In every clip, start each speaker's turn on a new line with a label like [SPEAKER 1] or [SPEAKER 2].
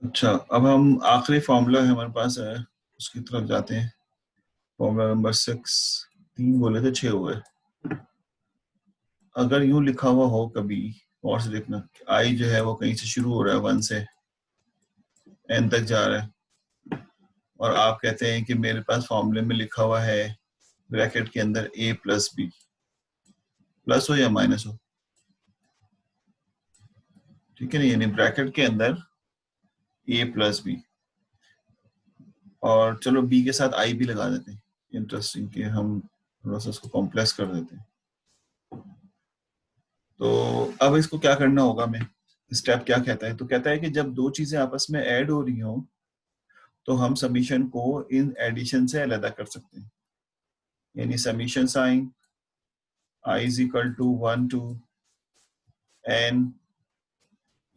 [SPEAKER 1] अच्छा, अब हम आखिरी फॉर्मूला है हमारे पास है, उसकी तरफ जाते हैं। Formula number 6। 3 बोले थे, 6 हुए। अगर यूं लिखा हुआ हो कभी, और से देखना, आई जो है वो कहीं से शुरू हो रहा है, 1 से n तक जा रहा है, और आप कहते हैं कि मेरे पास फॉर्मूले में लिखा हुआ है ब्रैकेट के अंदर a प्लस बी, प्लस हो या माइनस हो, ठीक है ना, यानी ब्रैकेट के अंदर a प्लस बी, और चलो b के साथ i भी लगा देते हैं, इंटरेस्टिंग कि हम थोड़ा सा उसको कॉम्प्लेक्स कर देते हैं। तो अब इसको क्या करना होगा, मैं स्टेप क्या कहता है, तो कहता है कि जब दो चीजें आपस में ऐड हो रही हो तो हम समीशन को इन एडिशन से अलग कर सकते हैं, यानी summation sine i is equal to 1 to n,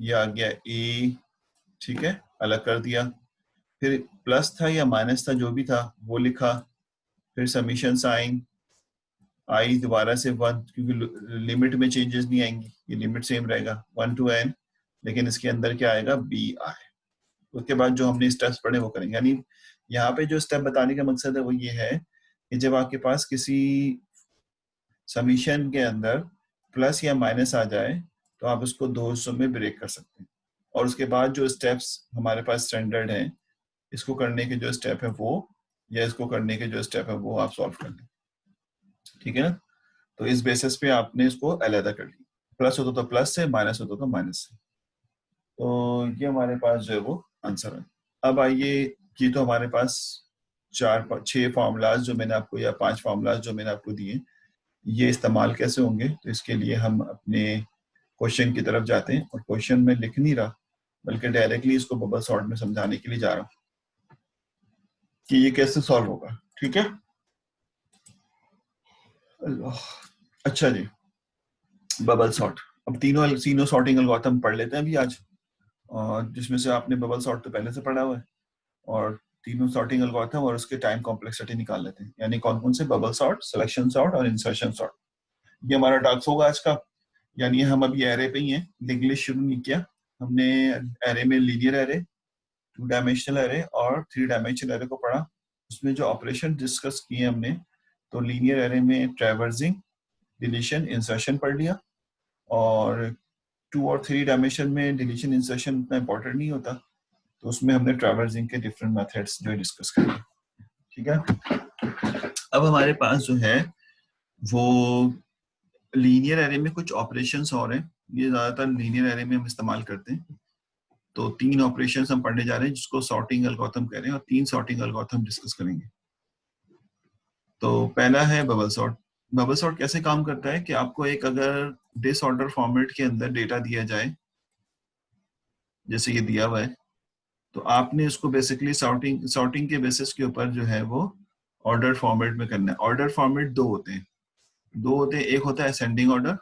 [SPEAKER 1] ये आ गया a, ठीक है, अलग कर दिया। फिर प्लस था या माइनस था, जो भी था वो लिखा। फिर समीशन साइन i दोबारा से 1, क्योंकि लिमिट में चेंजेस नहीं आएंगी, ये लिमिट सेम रहेगा 1 टू n, लेकिन इसके अंदर क्या आएगा, बी आए। उसके बाद जो हमने स्टेप्स पढ़े वो करेंगे, यानी यहाँ पे जो स्टेप बताने का मकसद है वो ये है कि जब आपके पास किसी समीशन के अंदर प्लस या माइनस आ जाए तो आप उसको दो हिस्सों में ब्रेक कर सकते हैं, और उसके बाद जो स्टेप्स हमारे पास स्टैंडर्ड हैं, इसको करने के जो स्टेप है वो, या इसको करने के जो स्टेप है वो आप सॉल्व कर लें, ठीक है ना। तो इस बेसिस पे आपने इसको अलग कर लिया, प्लस होता तो प्लस से, माइनस होता तो माइनस से। तो ये हमारे पास जो है वो आंसर है। अब आइए, ये तो हमारे पास 6 फार्मूलाज जो मैंने आपको, या 5 फार्मूलाज जो मैंने आपको दिए, ये इस्तेमाल कैसे होंगे, तो इसके लिए हम अपने क्वेश्चन की तरफ जाते हैं, और क्वेश्चन में लिख नहीं रहा बल्कि डायरेक्टली इसको बबल सॉर्ट में समझाने के लिए जा रहा हूँ कि ये कैसे सॉल्व होगा, ठीक है। अल्लाह। अच्छा जी, बबल सॉर्ट। अब तीनों तीनों सॉर्टिंग एल्गोरिथम पढ़ लेते हैं अभी आज, और जिसमें से आपने बबल सॉर्ट तो पहले से पढ़ा हुआ है, और तीनों सॉर्टिंग एल्गोरिथम और उसके टाइम कॉम्प्लेक्सिटी निकाल लेते हैं, यानी कौन कौन से, बबल सॉर्ट, सिलेक्शन सॉर्ट और इंसर्शन सॉर्ट। ये हमारा टास्क होगा आज का। यानी हम अभी एरे पे ही हैं, इंग्लिश शुरू नहीं किया हमने। एरे में लीनियर एरे, 2 डायमेंशनल एरे और 3 डायमेंशनल एरे को पढ़ा। उसमें जो ऑपरेशन डिस्कस किए हमने, तो लीनियर एरे में ट्रैवर्सिंग, डिलीशन, इंसर्शन पढ़ लिया, और 2 और 3 डायमेंशन में डिलीशन इंसर्शन उतना इंपॉर्टेंट नहीं होता, तो उसमें हमने ट्रैवर्सिंग के डिफरेंट मेथड्स जो डिस्कस किए, ठीक है। अब हमारे पास जो है वो लीनियर एरे में कुछ ऑपरेशंस और हैं, ये ज्यादातर लीनियर एरे में हम इस्तेमाल करते हैं। तो 3 ऑपरेशंस हम पढ़ने जा रहे हैं जिसको सॉर्टिंग एल्गोरिथम कह रहे हैं, और 3 सॉर्टिंग एल्गोरिथम डिस्कस करेंगे। तो पहला है बबल सॉर्ट। बबल सॉर्ट कैसे काम करता है कि आपको एक अगर डिसऑर्डर फॉर्मेट के अंदर डेटा दिया जाए, जैसे ये दिया हुआ है, तो आपने इसको बेसिकली सॉर्टिंग सॉर्टिंग के बेसिस के ऊपर जो है वो ऑर्डर फॉर्मेट में करना है। ऑर्डर फॉर्मेट दो होते हैं, एक होता है असेंडिंग ऑर्डर,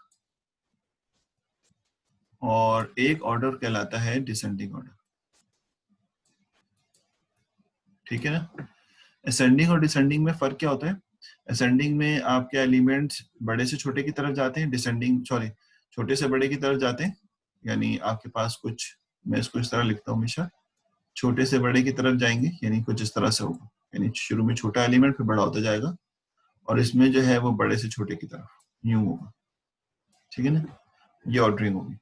[SPEAKER 1] और एक ऑर्डर कहलाता है डिसेंडिंग ऑर्डर, ठीक है ना। असेंडिंग और डिसेंडिंग में फर्क क्या होता है, असेंडिंग में आपके एलिमेंट्स बड़े से छोटे की तरफ जाते हैं, डिसेंडिंग सॉरी छोटे से बड़े की तरफ जाते हैं, यानी आपके पास कुछ, मैं इसको इस तरह लिखता हूँ हमेशा, छोटे से बड़े की तरफ जाएंगे, यानी कुछ इस तरह से होगा, यानी शुरू में छोटा एलिमेंट फिर बड़ा होता जाएगा, और इसमें जो है वो बड़े से छोटे की तरफ यूं होगा, ठीक है ना। ये ऑर्डरिंग होगी,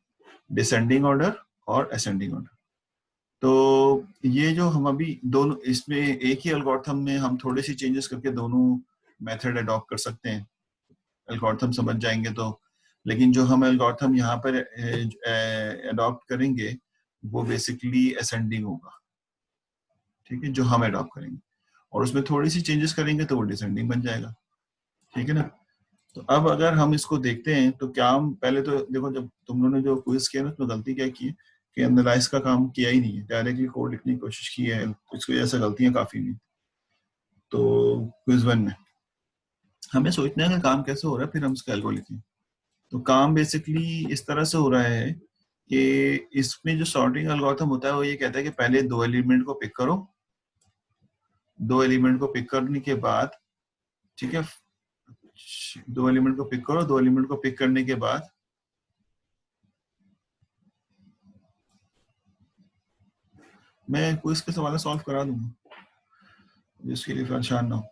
[SPEAKER 1] डिसेंडिंग ऑर्डर और असेंडिंग ऑर्डर। तो ये जो हम अभी दोनों, इसमें एक ही एल्गोरिथम में हम थोड़ी सी चेंजेस करके दोनों मेथड अडॉप्ट कर सकते हैं, एल्गोरिथम समझ जाएंगे तो। लेकिन जो हम एल्गोरिथम यहाँ पर अडॉप्ट करेंगे वो बेसिकली असेंडिंग होगा, ठीक है, जो हम अडॉप्ट करेंगे, और उसमें थोड़ी सी चेंजेस करेंगे तो वो डिसेंडिंग बन जाएगा, ठीक है ना। तो अब अगर हम इसको देखते हैं तो क्या हम पहले तो देखो, जब तुम लोगों ने जो क्विज किया ना, उसमें गलती क्या की है कि एनालाइज का काम किया ही नहीं है, डायरेक्टली कोड लिखने की कोशिश की है, इसकी वजह से गलतियां काफी हुई। तो क्विज 1 में हमें सोचना है कि काम कैसे हो रहा है, फिर हम उसका एल्गो लिखें। तो काम बेसिकली इस तरह से हो रहा है कि इसमें जो सॉर्टिंग एल्गोरिथम होता है वो ये कहता है कि पहले दो एलिमेंट को पिक करो, दो एलिमेंट को पिक करने के बाद, ठीक है, दो एलिमेंट को पिक करो, दो एलिमेंट को पिक करने के बाद मैं क्विज के सवाल सॉल्व करा दूंगा, जिसके लिए परेशान ना हो।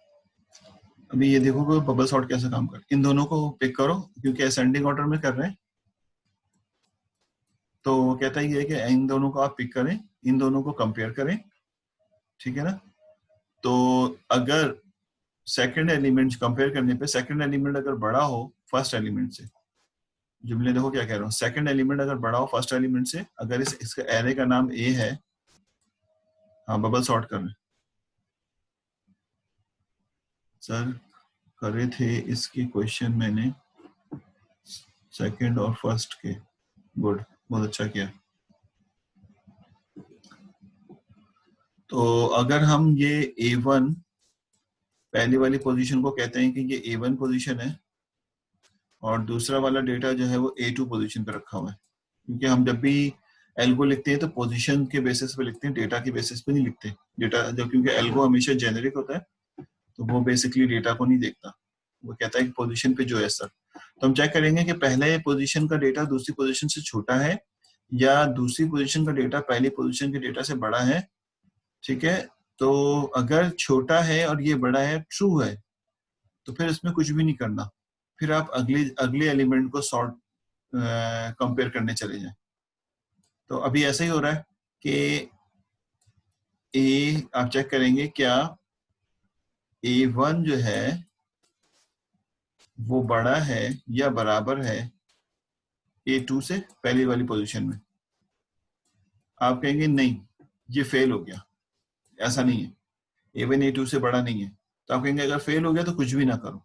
[SPEAKER 1] अभी ये देखो कि बबल सॉर्ट कैसे काम कर, इन दोनों को पिक करो क्योंकि असेंडिंग ऑर्डर में कर रहे हैं, तो वो कहता ही है कि इन दोनों को आप पिक करें, इन दोनों को कंपेयर करें, ठीक है ना। तो अगर सेकंड एलिमेंट कंपेयर करने पे सेकंड एलिमेंट अगर बड़ा हो फर्स्ट एलिमेंट से, जुमले देखो क्या कह रहा हूँ, सेकंड एलिमेंट अगर बड़ा हो फर्स्ट एलिमेंट से, अगर इसका एरे का नाम ए है, हाँ बबल सॉर्ट कर रहे सर, करे थे इसकी क्वेश्चन मैंने सेकंड और फर्स्ट के, गुड, बहुत अच्छा किया। तो अगर हम ये A1 पहली वाली पोजीशन को कहते हैं कि ये A1 पोजीशन है, और दूसरा वाला डेटा जो है वो A2 पोजीशन पे रखा हुआ है, क्योंकि हम जब भी एल्गो लिखते हैं तो पोजीशन के बेसिस पे लिखते हैं, डेटा के बेसिस पे नहीं लिखते डेटा, जब क्योंकि एल्गो हमेशा जेनेरिक होता है तो वो बेसिकली डेटा को नहीं देखता, वो कहता है कि पोजीशन पे जो है सर। तो हम चेक करेंगे कि पहले पोजीशन का डेटा दूसरी पोजीशन से छोटा है या दूसरी पोजीशन का डेटा पहली पोजीशन के डेटा से बड़ा है, ठीक है। तो अगर छोटा है और ये बड़ा है, ट्रू है, तो फिर इसमें कुछ भी नहीं करना, फिर आप अगले अगले एलिमेंट को सॉर्ट कंपेयर करने चले जाएं। तो अभी ऐसा ही हो रहा है कि ए आप चेक करेंगे क्या A1 जो है वो बड़ा है या बराबर है A2 से पहली वाली पोजीशन में। आप कहेंगे नहीं, ये फेल हो गया, ऐसा नहीं है, A1 A2 से बड़ा नहीं है। तो आप कहेंगे अगर फेल हो गया तो कुछ भी ना करो,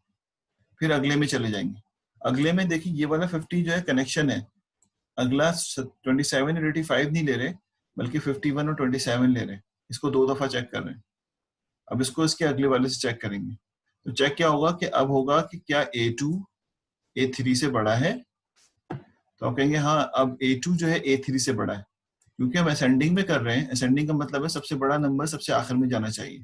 [SPEAKER 1] फिर अगले में चले जाएंगे। अगले में देखिए ये वाला 50 जो है कनेक्शन है, अगला 27 और 85 नहीं ले रहे, बल्कि 51 और 27 ले रहे हैं, इसको 2 दफा चेक कर रहे हैं। अब इसको इसके अगले वाले से चेक करेंगे, तो चेक क्या होगा कि अब होगा कि क्या A2 A3 से बड़ा है, तो आप कहेंगे हाँ अब A2 जो है A3 से बड़ा है, क्योंकि हम असेंडिंग में कर रहे हैं, असेंडिंग का मतलब है सबसे बड़ा नंबर सबसे आखिर में जाना चाहिए।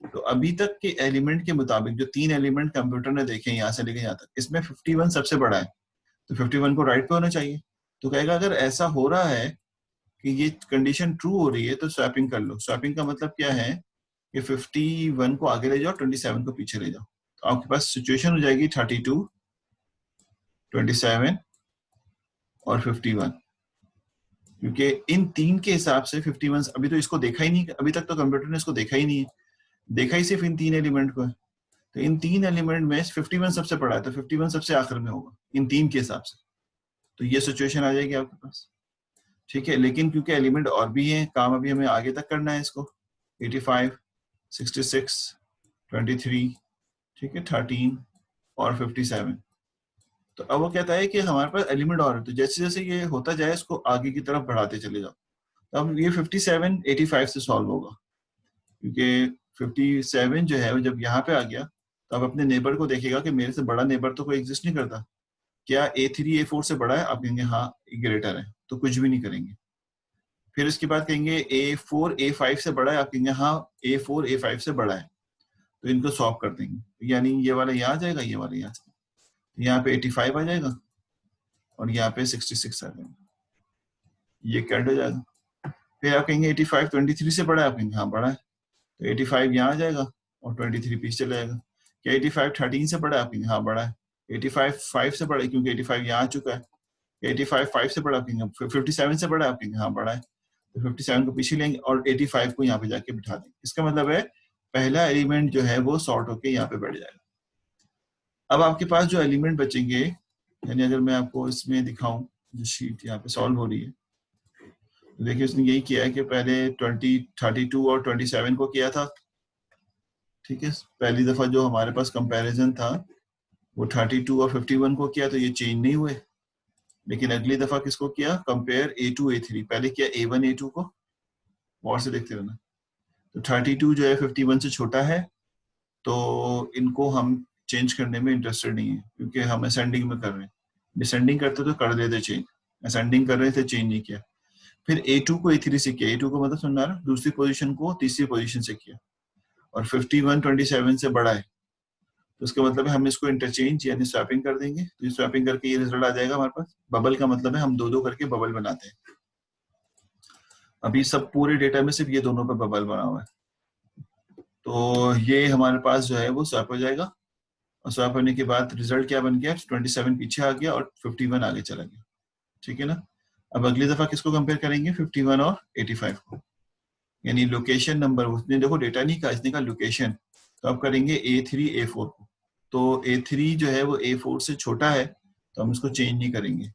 [SPEAKER 1] तो अभी तक के एलिमेंट के मुताबिक जो 3 एलिमेंट कंप्यूटर ने देखे यहाँ से लेके यहाँ तक, इसमें 51 सबसे बड़ा है, तो 51 को राइट पे होना चाहिए। तो कहेगा अगर ऐसा हो रहा है कि ये कंडीशन ट्रू हो रही है तो स्वैपिंग कर लो। स्वैपिंग का मतलब क्या है कि 51 को आगे ले जाओ, 27 को पीछे ले जाओ, तो आपके पास सिचुएशन हो जाएगी 32, 27 और 51, क्योंकि इन तीन के हिसाब से 51 अभी तो इसको देखा ही नहीं, अभी तक तो कंप्यूटर ने इसको देखा ही नहीं है, देखा ही सिर्फ इन 3 एलिमेंट को है। तो इन 3 एलिमेंट में 51 सबसे बड़ा है, तो 51 सबसे आखिर में होगा इन 3 के हिसाब से। तो ये सिचुएशन आ जाएगी आपके पास, ठीक है। लेकिन क्योंकि एलिमेंट और भी हैं, काम अभी हमें आगे तक करना है इसको, 85, 66, 23, ठीक है, 13 और 57। तो अब वो कहता है कि हमारे पास एलिमेंट और है, तो जैसे जैसे ये होता जाए इसको आगे की तरफ बढ़ाते चले जाओ। तो अब ये 57 85 से सॉल्व होगा, क्योंकि 57 जो है वो जब यहाँ पे आ गया तो अब अपने नेबर को देखेगा कि मेरे से बड़ा नेबर तो कोई एग्जिस्ट नहीं करता, क्या A3 A4 से बड़ा है, आप कहेंगे हाँ ग्रेटर है, तो कुछ भी नहीं करेंगे। फिर इसके बाद कहेंगे A4 A5 से बड़ा है, आप कहेंगे हाँ A4 A5 से बड़ा है, तो इनको सॉल्व कर देंगे, यानी ये वाला यहाँ आ जाएगा, ये वाला यहाँ आ जाएगा, तो यहाँ पे 85 आ जाएगा और यहाँ पे 66 आ जाएगा, ये कैट हो जाएगा। फिर आप कहेंगे 85 23 से बड़ा है, आप कहेंगे हाँ बड़ा है, तो 85 यहाँ आ जाएगा और 23 पीछे चला जाएगा। क्या 85 13 से बड़ा है, आप कहेंगे हाँ बड़ा है। 85 5 से बड़ा है, क्योंकि 85 यहाँ आ चुका है। 85 5 से बड़ा, आप कहेंगे 57 से बड़ा है, आप कहेंगे हाँ बड़ा है, तो 57 को पीछे लेंगे और 85 को यहाँ पे जाके बिठा देंगे। इसका मतलब है पहला एलिमेंट जो है वो सॉर्ट होके यहाँ पे बैठ जाएगा। अब आपके पास जो एलिमेंट बचेंगे, यानी अगर मैं आपको इसमें दिखाऊं, जो शीट यहाँ पे सॉल्व हो रही है, तो देखिए उसने यही किया है कि पहले 20 32 और 27 को किया था, ठीक है। पहली दफा जो हमारे पास कंपैरिजन था वो 32 और 51 को किया, तो ये चेंज नहीं हुए। लेकिन अगली दफा किसको किया, कंपेयर A2 A3, पहले किया A1 A2 को, और से देखते रहना। तो 32 जो है 51 से छोटा है, तो इनको हम चेंज करने में इंटरेस्टेड नहीं है, क्योंकि हम असेंडिंग में कर रहे हैं। डिसेंडिंग करते तो कर देते चेंज, असेंडिंग कर रहे थे चेंज नहीं किया। फिर A2 को A3 से किया, A2 को मतलब समझा रहा, दूसरी पोजीशन को तीसरी पोजीशन से किया, और 51 27 से बड़ा है, तो उसका मतलब है हम इसको इंटरचेंज यानी स्वैपिंग कर देंगे, तो स्वैपिंग करके ये रिजल्ट आ जाएगा हमारे पास। बबल का मतलब है हम दो दो करके बबल बनाते हैं। अभी सब पूरे डेटा में सिर्फ ये दोनों पे बबल बना हुआ है, तो ये हमारे पास जो है वो स्वैप हो जाएगा, और स्वैप होने के बाद रिजल्ट क्या बन गया, 27 पीछे आ गया और 51 आगे चला गया। ठीक है ना। अब अगली दफा किसको कंपेयर करेंगे, 51 और 85 को, यानी लोकेशन नंबर, उसने देखो डेटा नहीं कहा, इसने कहा लोकेशन, तो अब करेंगे A3 A4 को। तो A3 जो है वो A4 से छोटा है, तो हम इसको चेंज नहीं करेंगे।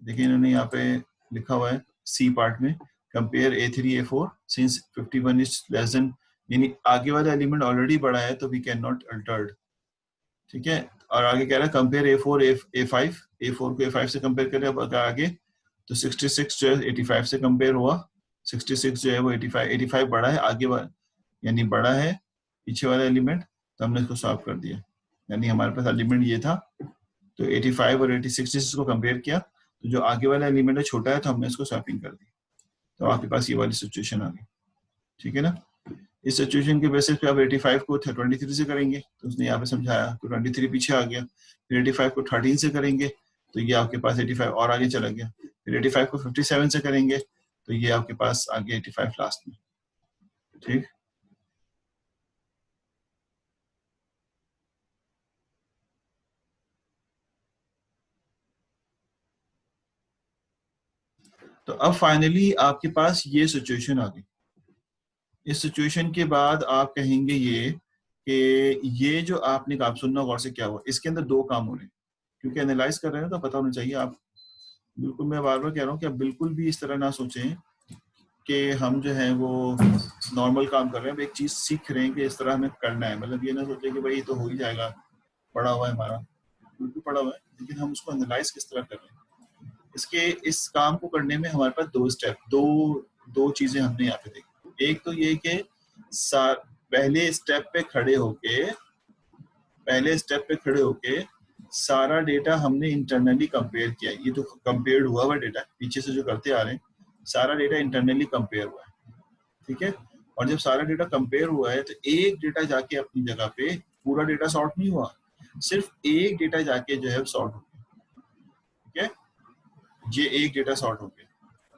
[SPEAKER 1] देखिए इन्होंने यहाँ पे लिखा हुआ है सी पार्ट में, compare A3 A4 since 51 is less than, यानी आगे वाला एलिमेंट ऑलरेडी बड़ा है तो वी कैन नॉट अल्टर्ड। ठीक है। और आगे कह रहा है कंपेयर A4 A5, A4 को A5 से कंपेयर करें। अब आगे तो 66 जो है 85 से कंपेयर हुआ, 66 जो है वो 85 बड़ा है, आगे वाला यानी बड़ा है पीछे वाला एलिमेंट, तो हमने इसको सॉल्व कर दिया। यानी हमारे पास एलिमेंट ये था, तो 85 और 86 इसको कंपेयर किया, तो जो आगे वाला एलिमेंट है छोटा है, तो हमने इसको स्वैपिंग कर दी, तो आपके पास ये वाली सिचुएशन आ गई। ठीक है ना। इस सिचुएशन के बेसिस पे अब 85 को 23 से करेंगे, तो उसने यहाँ पे समझाया, तो 23 पीछे आ गया। फिर 85 को 13 से करेंगे, तो ये आपके पास 85 और आगे चला गया। फिर 85 को 57 से करेंगे, तो ये आपके पास आ गया 85 लास्ट में। ठीक। तो अब फाइनली आपके पास ये सिचुएशन आ गई। इस सिचुएशन के बाद आप कहेंगे ये कि ये जो आपने कहा, आप सुनना गौर से क्या हुआ, इसके अंदर दो काम हो रहे हैं, क्योंकि एनालाइज कर रहे हैं तो पता होना चाहिए। आप बिल्कुल, मैं बार बार कह रहा हूँ कि आप बिल्कुल भी इस तरह ना सोचें कि हम जो है वो नॉर्मल काम कर रहे हैं, अब एक चीज सीख रहे हैं कि इस तरह हमें करना है, मतलब ये ना सोचे कि भाई तो हो ही जाएगा, पढ़ा हुआ है हमारा, बिल्कुल पढ़ा हुआ है, लेकिन हम उसको एनालाइज किस तरह कर रहे हैं। इसके इस काम को करने में हमारे पास दो स्टेप, दो चीजें हमने यहाँ पे देखी। एक तो ये कि पहले स्टेप पे खड़े होके सारा डेटा हमने इंटरनली कंपेयर किया। ये तो कंपेयर्ड हुआ हुआ डेटा पीछे से जो करते आ रहे हैं, सारा डेटा इंटरनली कंपेयर हुआ है। ठीक है। और जब सारा डेटा कंपेयर हुआ है, तो एक डेटा जाके अपनी जगह पे, पूरा डेटा सॉर्ट नहीं हुआ, सिर्फ एक डेटा जाके जो है सॉर्ट हो गया। ठीक है। ये एक डेटा सॉर्ट हो गया,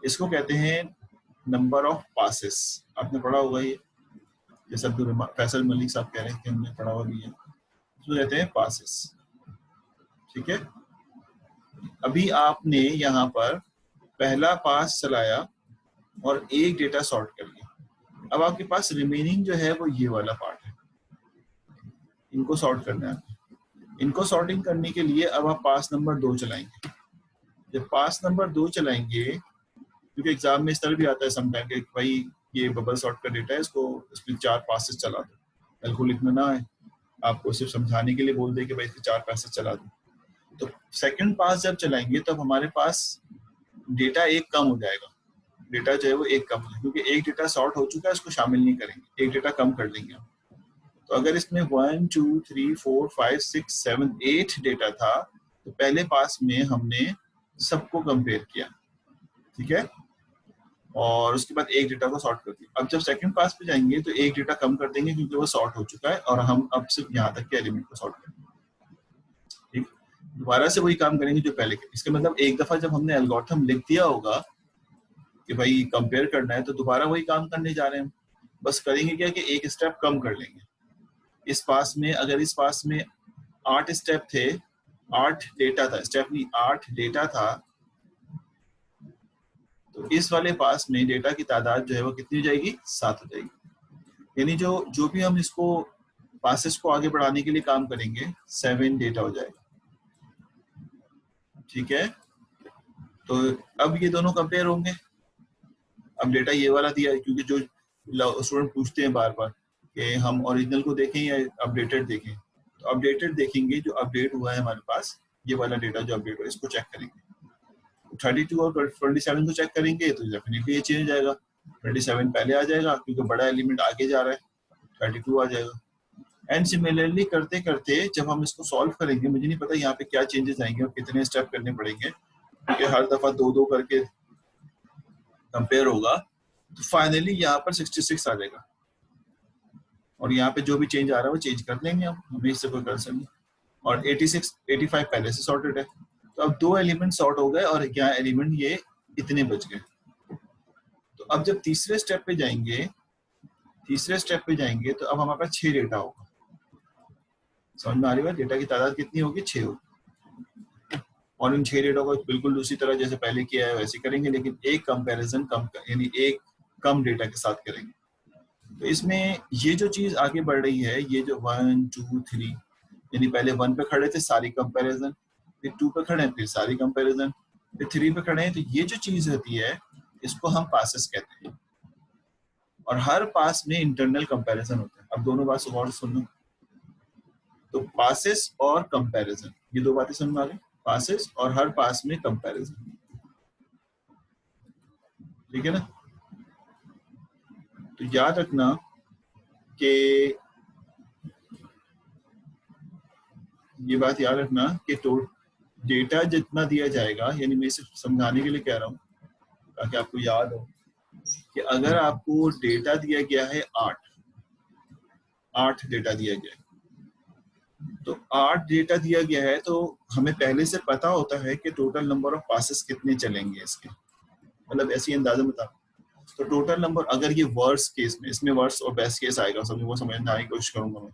[SPEAKER 1] इसको कहते हैं नंबर ऑफ पासेस। आपने पढ़ा होगा ये, जैसे फैसल मलिक साहब कह रहे हैं कि हमने पढ़ा हुआ भी है, इसको कहते हैं पासेस। ठीक है। अभी आपने यहाँ पर पहला पास चलाया और एक डेटा सॉर्ट कर लिया, अब आपके पास रिमेनिंग जो है वो ये वाला पार्ट है, इनको सॉर्ट करना है। इनको सॉर्टिंग करने के लिए अब आप पास नंबर 2 चलाएंगे। जब पास नंबर 2 चलाएंगे, क्योंकि एग्जाम में इस तरह भी आता है समटाइम कि भाई ये बबल सॉर्ट का डेटा है, इसको इसमें 4 पासेस चला दो, बिल्कुल लिखना ना है, आपको सिर्फ समझाने के लिए बोल दे कि भाई इसके 4 पासेस चला दो। तो सेकंड पास जब चलाएंगे तब हमारे पास डेटा एक कम हो जाएगा, डेटा जो है वो एक कम है, क्योंकि एक डेटा सॉर्ट हो चुका है, इसको शामिल नहीं करेंगे, एक डेटा कम कर लेंगे हम। तो अगर इसमें 1 2 3 4 5 6 7 8 डेटा था, तो पहले पास में हमने सबको कंपेयर किया। ठीक है। और उसके बाद एक डेटा को सॉर्ट कर दिया। अब जब सेकंड पास पे जाएंगे तो एक डेटा कम कर देंगे, क्योंकि वो सॉर्ट हो चुका है, और हम अब सिर्फ यहाँ तक के एलिमेंट को सॉर्ट करेंगे। ठीक। दोबारा से वही काम करेंगे जो पहले के। इसका मतलब एक दफा जब हमने एल्गोरिथम लिख दिया होगा कि भाई कंपेयर करना है, तो दोबारा वही काम करने जा रहे हैं। बस करेंगे क्या कि एक स्टेप कम कर लेंगे। इस पास में, अगर इस पास में 8 स्टेप थे, 8 डेटा था, स्टेप नहीं 8 डेटा था, तो इस वाले पास में डेटा की तादाद जो है वो कितनी हो जाएगी, 7 हो जाएगी। यानी जो जो भी हम इसको पासेस को आगे बढ़ाने के लिए काम करेंगे, 7 डेटा हो जाएगा। ठीक है। तो अब ये दोनों कंपेयर होंगे। अब डेटा ये वाला दिया है, क्योंकि जो स्टूडेंट पूछते हैं बार बार कि हम ओरिजिनल को देखें या अपडेटेड देखें, तो अपडेटेड देखेंगे, जो अपडेट हुआ है हमारे पास, ये वाला डेटा जो अपडेट हुआ है इसको चेक करेंगे। 32 और 27 को चेक करेंगे तो डेफिनेटली ये चेंज आएगा, 27 पहले आ जाएगा क्योंकि बड़ा एलिमेंट आगे जा रहा है, 32 आ जाएगा। एंड सिमिलरली करते करते जब हम इसको सॉल्व करेंगे, मुझे नहीं पता यहाँ पे क्या चेंजेस आएंगे और कितने स्टेप करने पड़ेंगे, क्योंकि हर दफा दो दो करके कंपेयर होगा, तो फाइनली यहाँ पर 66 आ जाएगा। और यहाँ पे जो भी चेंज आ रहा है वो चेंज कर लेंगे हम, हमें इससे कोई कंसर्न नहीं। और 86 85 पहले से सॉर्टेड है, तो अब 2 एलिमेंट सॉर्ट हो गए और यहाँ एलिमेंट ये इतने बच गए। तो अब जब तीसरे स्टेप पे जाएंगे तो अब हमारे पास 6 डेटा होगा। समझ में आ रही है? डेटा की तादाद कितनी होगी? 6 होगी। और इन 6 डेटा को बिल्कुल दूसरी तरह जैसे पहले किया है वैसे करेंगे, लेकिन एक कंपैरिजन कम यानी एक कम डेटा के साथ करेंगे। तो इसमें ये जो चीज आगे बढ़ रही है, ये जो 1 2 3 यानी पहले 1 पे खड़े थे सारी कंपैरिजन, फिर 2 पे खड़े हैं फिर सारी कंपैरिजन, फिर 3 पे खड़े हैं, तो ये जो चीज होती है इसको हम पासेस कहते हैं। और हर पास में इंटरनल कंपैरिजन होता है। अब दोनों बात गौर से सुनना। तो पासेस और कंपैरिजन, ये दो बातें समझ में आ गई। पासेस और हर पास में कंपैरिजन, ठीक है ना? तो याद रखना कि ये बात याद रखना कि तो डेटा जितना दिया जाएगा, यानी मैं सिर्फ समझाने के लिए कह रहा हूँ ताकि आपको याद हो कि अगर आपको डेटा दिया गया है 8 डेटा दिया गया है, तो 8 डेटा दिया गया है, तो हमें पहले से पता होता है कि टोटल नंबर ऑफ पासेस कितने चलेंगे इसके, मतलब ऐसी अंदाजा बता। तो टोटल नंबर, अगर ये वर्स्ट केस में, इसमें वर्स्ट और बेस्ट केस आएगा, सब वो समझने की कोशिश करूंगा मैं।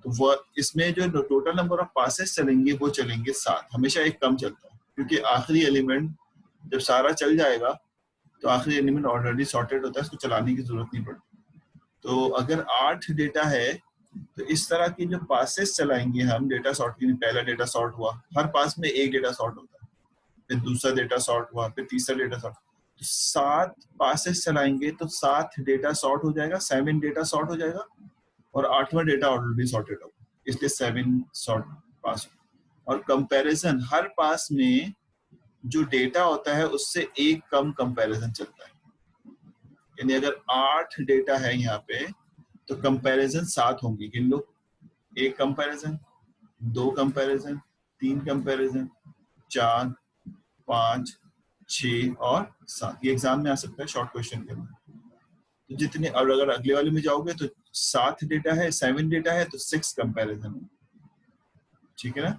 [SPEAKER 1] तो वो इसमें जो टोटल नंबर ऑफ पासेस चलेंगे वो चलेंगे 7। हमेशा एक कम चलता है क्योंकि आखिरी एलिमेंट जब सारा चल जाएगा तो आखिरी एलिमेंट ऑलरेडी सॉर्टेड होता है, उसको चलाने की जरूरत नहीं पड़ती। तो अगर 8 डेटा है तो इस तरह की जो पासेस चलाएंगे हम, डेटा सॉर्ट की, पहला डेटा सॉर्ट हुआ, हर पास में एक डेटा सॉर्ट होता है, फिर दूसरा डेटा सॉर्ट हुआ, फिर तीसरा डेटा सॉर्ट, तो 7 पासेस चलाएंगे तो 7 डेटा सॉर्ट हो जाएगा, 7 डेटा सॉर्ट हो जाएगा, और 8वां डेटा ऑलरेडी सॉर्टेड होगा, इसलिए 7 सॉर्ट पास। और कंपैरिजन, हर पास में जो डेटा होता है उससे एक कम कंपैरिजन चलता है। यानी अगर 8 डेटा है यहाँ पे तो कंपैरिजन 7 होंगी। गिन लो, 1 कंपैरिजन, 2 कंपैरिजन, 3 कंपैरिजन, 4 5 6 और 7। ये एग्जाम में आ सकता है शॉर्ट क्वेश्चन के अंदर। तो जितने, और अगर अगले वाले में जाओगे तो 7 डेटा है, 7 डेटा है तो 6 कंपैरिजन, ठीक है ना?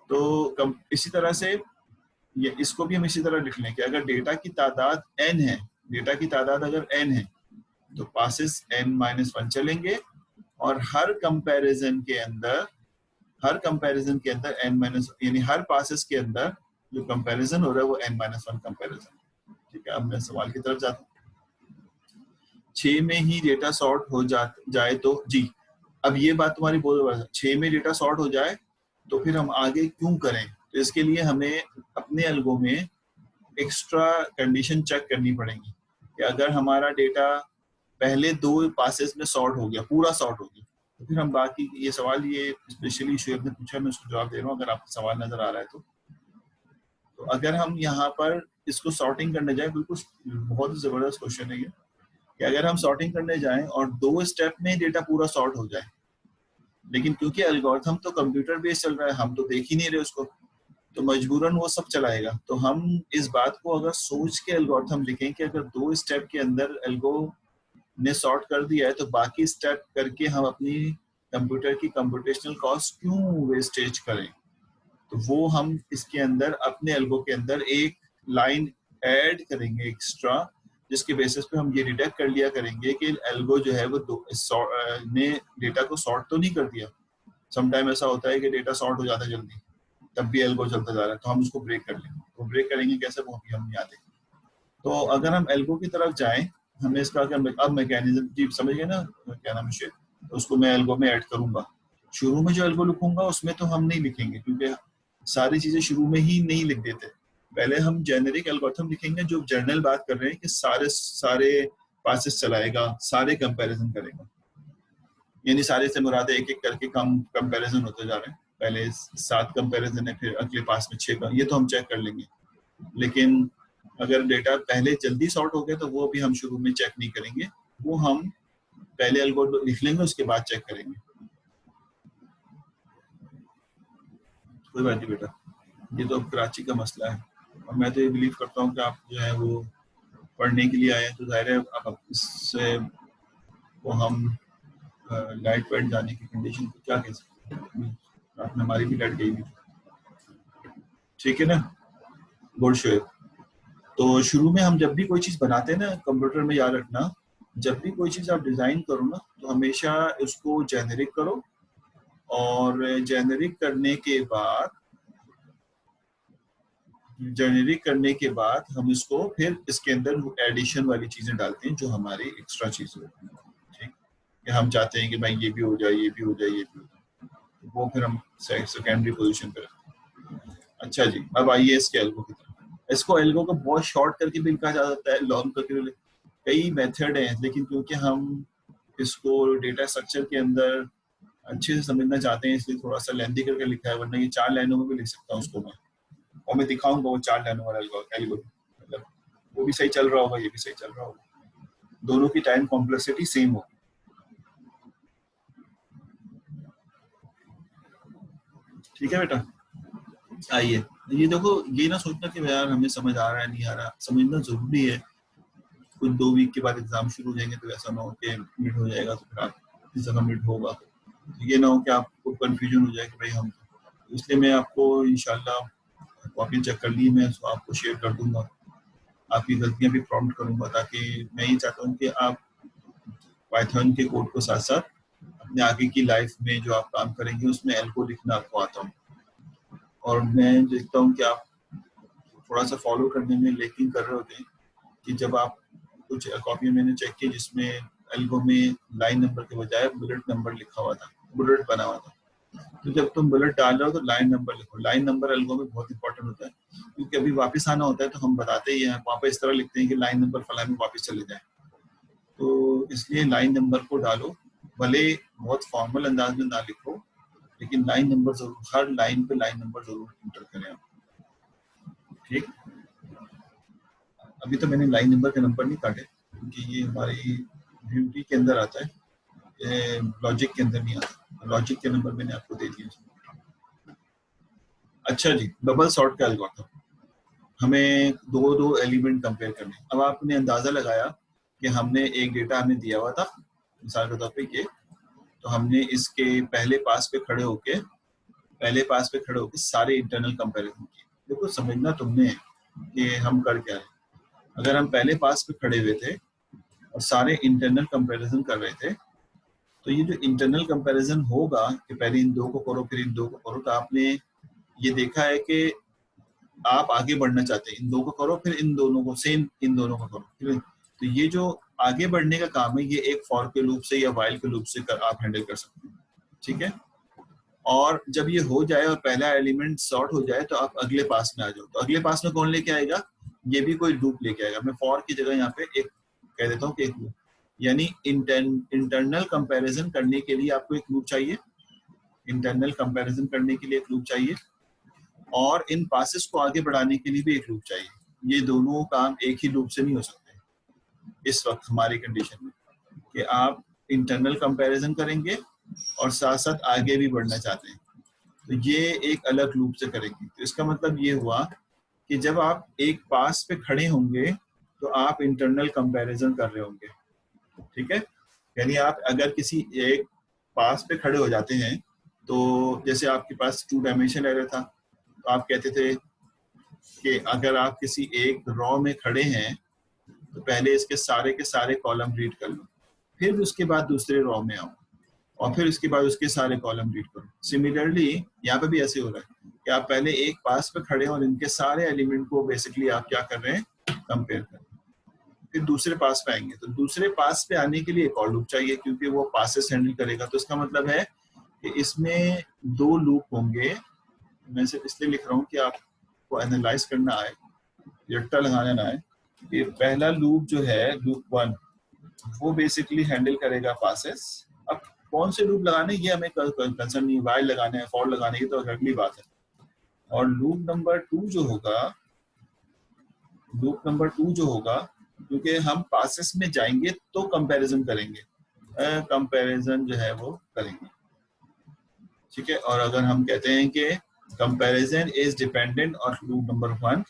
[SPEAKER 1] तो इसी तरह से ये, इसको भी हम इसी तरह लिख लें कि अगर डेटा की तादाद n है, डेटा की तादाद अगर n है तो पासेस n-1 चलेंगे, और हर कंपैरिजन के अंदर n- यानी हर पासेस के अंदर जो कंपैरिजन हो रहा है वो n-1 कंपैरिजन। ठीक है, अब मैं सवाल की तरफ जाता हूँ। 6 में ही डेटा सॉर्ट हो जाए तो जी, अब ये बात तुम्हारी बहुत 6 में डेटा सॉर्ट हो जाए तो फिर हम आगे क्यों करें? तो इसके लिए हमें अपने एल्गो में एक्स्ट्रा कंडीशन चेक करनी पड़ेगी कि अगर हमारा डेटा पहले 2 पासेस में सॉर्ट हो गया, पूरा सॉर्ट हो गया, तो फिर हम बाकी, ये सवाल, ये स्पेशली शुएब ने पूछा, मैं उसको जवाब दे रहा हूँ अगर आपको सवाल नजर आ रहा है तो अगर हम यहाँ पर इसको सॉर्टिंग करने जाए, बिल्कुल बहुत ही जबरदस्त क्वेश्चन है ये, कि अगर हम सॉर्टिंग करने जाएं और 2 स्टेप में डेटा पूरा सॉर्ट हो जाए, लेकिन क्योंकि एल्गोरिथम तो कंप्यूटर बेस्ड चल रहा है, हम तो देख ही नहीं रहे उसको, तो मजबूरन वो सब चलाएगा। तो हम इस बात को अगर सोच के एल्गोरिथम लिखें कि अगर 2 स्टेप के अंदर एल्गो ने सॉर्ट कर दिया है तो बाकी स्टेप करके हम अपनी कंप्यूटर की कंप्यूटेशनल कॉस्ट क्यों वेस्टेज करें? तो वो हम इसके अंदर अपने एल्गो के अंदर एक लाइन ऐड करेंगे एक्स्ट्रा, जिसके बेसिस पे हम ये डिटेक्ट कर लिया करेंगे कि एल्गो जो है वो ने डेटा को सॉर्ट तो नहीं कर दिया। समटाइम ऐसा होता है कि डेटा सॉर्ट हो जाता है जल्दी, तब भी एल्गो चलता जा रहा है, तो हम उसको ब्रेक कर लेंगे। वो ब्रेक करेंगे कैसे, वो भी हम याद है। तो अगर हम एल्गो की तरफ जाएं, हमें इसका अब मैकेनिज्म जी समझ गए ना, क्या नाम है, तो उसको मैं एल्गो में ऐड करूंगा। शुरू में जो एल्गो लिखूंगा उसमें तो हम नहीं लिखेंगे क्योंकि सारी चीजें शुरू में ही नहीं लिख देते। पहले हम जेनेरिक एल्गोरिथम लिखेंगे जो जनरल बात कर रहे हैं कि सारे सारे पासेस चलाएगा, सारे कंपैरिजन करेगा, यानी सारे से मुराद एक एक करके कम कंपैरिजन होते जा रहे हैं। पहले 7 कंपैरिजन है, फिर अगले पास में 6 का, ये तो हम चेक कर लेंगे। लेकिन अगर डेटा पहले जल्दी सॉर्ट हो गया तो वो भी हम शुरू में चेक नहीं करेंगे, वो हम पहले एल्गोरिथम लिख लेंगे उसके बाद चेक करेंगे। कोई बात नहीं बेटा, ये तो कराची का मसला है, और मैं तो ये बिलीव करता हूँ कि आप जो है वो पढ़ने के लिए आए हैं, तो जाहिर है अब इससे वो हम लाइट वाइट जाने की कंडीशन को क्या कह सकते हैं, रात में हमारी भी लाइट गई हुई, ठीक है ना? गुड शोएब, तो शुरू में हम जब भी कोई चीज बनाते हैं ना, कंप्यूटर में याद रखना, जब भी कोई चीज आप डिजाइन करो ना, तो हमेशा उसको जेनेरिक करो, और जेनेरिक करने के बाद हम इसको फिर इसके अंदर एडिशन वाली चीजें डालते हैं जो हमारी एक्स्ट्रा चीजें होती हैं, ठीक, कि हम चाहते हैं कि भाई ये भी हो जाए, ये भी हो जाए, ये भी हो जाए, तो वो फिर हम सेकेंडरी पोजीशन पे रखते हैं। अच्छा जी, अब आइए इसके एल्गो की तरफ। इसको एल्गो को बहुत शॉर्ट करके भी लिखा जा सकता है, लॉन्ग करके भी, कई मेथड हैं, लेकिन क्योंकि हम इसको डेटा स्ट्रक्चर के अंदर अच्छे से समझना चाहते हैं, इसलिए थोड़ा सा लेंथी करके लिखा है, वरना ये 4 लाइनों में भी लिख सकता हूँ उसको मैं, और मैं दिखाऊंगा वो 4 लाइनों वाला एल्गो, मतलब वो भी सही चल रहा होगा, ये भी सही चल रहा होगा, दोनों की टाइम कॉम्प्लेक्सिटी सेम हो। ठीक है बेटा, आइए, ये देखो, ये ना सोचना कि यार हमें समझ आ रहा है नहीं आ रहा, समझना जरूरी है। कुछ 2 वीक के बाद एग्जाम शुरू हो जाएंगे, तो ऐसा ना हो कि मिड हो जाएगा तो फिर आप इस जगह मिड होगा, तो ये ना हो कि आपको कंफ्यूजन हो जाए कि भाई हम, इसलिए मैं आपको इंशाल्लाह कॉपी चेक कर ली, मैं उसको आपको शेयर कर दूंगा, आपकी गलतियां भी प्रॉम्प्ट करूंगा, ताकि मैं ये चाहता हूँ कि आप पाइथन के कोड को साथ साथ अपने आगे की लाइफ में जो आप काम करेंगे उसमें एल्गो लिखना आपको आता हूँ, और मैं देखता हूँ कि आप थोड़ा सा फॉलो करने में लेकिन कर रहे होते हैं, कि जब आप कुछ कॉपी मैंने चेक की जिसमें एल्गो में लाइन नंबर के बजाय बुलेट नंबर लिखा हुआ था, बुलेट बना हुआ था, तो जब तुम बुलेट डाल रहे हो तो लाइन नंबर लिखो, लाइन नंबर एल्गो में बहुत इंपॉर्टेंट होता है, क्योंकि अभी वापस आना होता है तो हम बताते ही हैं वहाँ पे, इस तरह लिखते हैं कि लाइन नंबर फला में वापस चले जाए, तो इसलिए लाइन नंबर को डालो, भले बहुत फॉर्मल अंदाज में ना लिखो, लेकिन लाइन नंबर जरूर, हर लाइन पे लाइन नंबर जरूर इंटर करें आप, ठीक। अभी तो मैंने लाइन नंबर के नंबर नहीं काटे, क्योंकि ये हमारी ड्यूटी के अंदर आता है, ये लॉजिक के अंदर नहीं आता, लॉजिक के नंबर मैंने आपको दे दिए। अच्छा जी, डबल सॉर्ट का एल्गोरिथम, हमें दो दो एलिमेंट कंपेयर करने। अब आपने अंदाजा लगाया कि हमने एक डेटा हमें दिया हुआ था, मिसाल के तौर पे ये, तो हमने इसके पहले पास पे खड़े होके सारे इंटरनल कंपैरिजन किए। देखो समझना तुमने कि हम कर क्या रहे। अगर हम पहले पास पे खड़े हुए थे और सारे इंटरनल कंपैरिजन कर रहे थे, तो ये जो इंटरनल कंपैरिजन होगा कि पहले इन दो को करो फिर इन दो को करो, तो आपने ये देखा है कि आप आगे बढ़ना चाहते हैं, इन दो को करो फिर इन दोनों को, सेम इन दोनों को करो, तो ये जो आगे बढ़ने का काम है, ये एक फॉर के लूप से या वाइल के लूप से आप हैंडल कर सकते हैं, ठीक है। और जब ये हो जाए और पहला एलिमेंट सॉर्ट हो जाए, तो आप अगले पास में आ जाओ, तो अगले पास में कौन लेके आएगा, ये भी कोई लूप लेके आएगा। मैं फॉर की जगह यहाँ पे एक कह देता हूँ कि एक लूप, यानी इंटरनल कंपैरिजन करने के लिए आपको एक लूप चाहिए, इंटरनल कंपैरिजन करने के लिए एक लूप चाहिए, और इन पासेस को आगे बढ़ाने के लिए भी एक लूप चाहिए। ये दोनों काम एक ही लूप से नहीं हो सकते इस वक्त हमारी कंडीशन में, कि आप इंटरनल कंपैरिजन करेंगे और साथ साथ आगे भी बढ़ना चाहते हैं, तो ये एक अलग लूप से करेंगे। तो इसका मतलब ये हुआ कि जब आप एक पास पे खड़े होंगे तो आप इंटरनल कंपैरिजन कर रहे होंगे, ठीक है। यानी आप अगर किसी एक पास पे खड़े हो जाते हैं, तो जैसे आपके पास 2 डायमेंशन एरे था, तो आप कहते थे कि अगर आप किसी एक रॉ में खड़े हैं तो पहले इसके सारे के सारे कॉलम रीड कर लो, फिर उसके बाद दूसरे रॉ में आओ, और फिर उसके बाद उसके सारे कॉलम रीड करो। सिमिलरली यहाँ पे भी ऐसे हो रहा है कि आप पहले एक पास पे खड़े हैं और इनके सारे एलिमेंट को बेसिकली आप क्या कर रहे हैं, कंपेयर कर रहे हैं, फिर दूसरे पास पे आएंगे, तो दूसरे पास पे आने के लिए एक और लूप चाहिए, क्योंकि वो पासेस हैंडल करेगा। तो इसका मतलब है कि इसमें 2 लूप होंगे। मैं सिर्फ इसलिए लिख रहा हूँ कि आपको एनालाइज करना आए, रट्टा लगाना ना आए। ये पहला लूप जो है, लूप 1, वो बेसिकली हैंडल करेगा पासेस। अब कौन से लूप लगाने ये हमें कंसर्न नहीं, वाइल लगाने हैं, फॉर लगाने की तो अगली बात है। और लूप नंबर 2 जो होगा, क्योंकि हम पासेस में जाएंगे तो कंपैरिजन करेंगे, कंपैरिजन जो है वो करेंगे, ठीक है। और अगर हम कहते हैं कि comparison is dependent on loop number 1,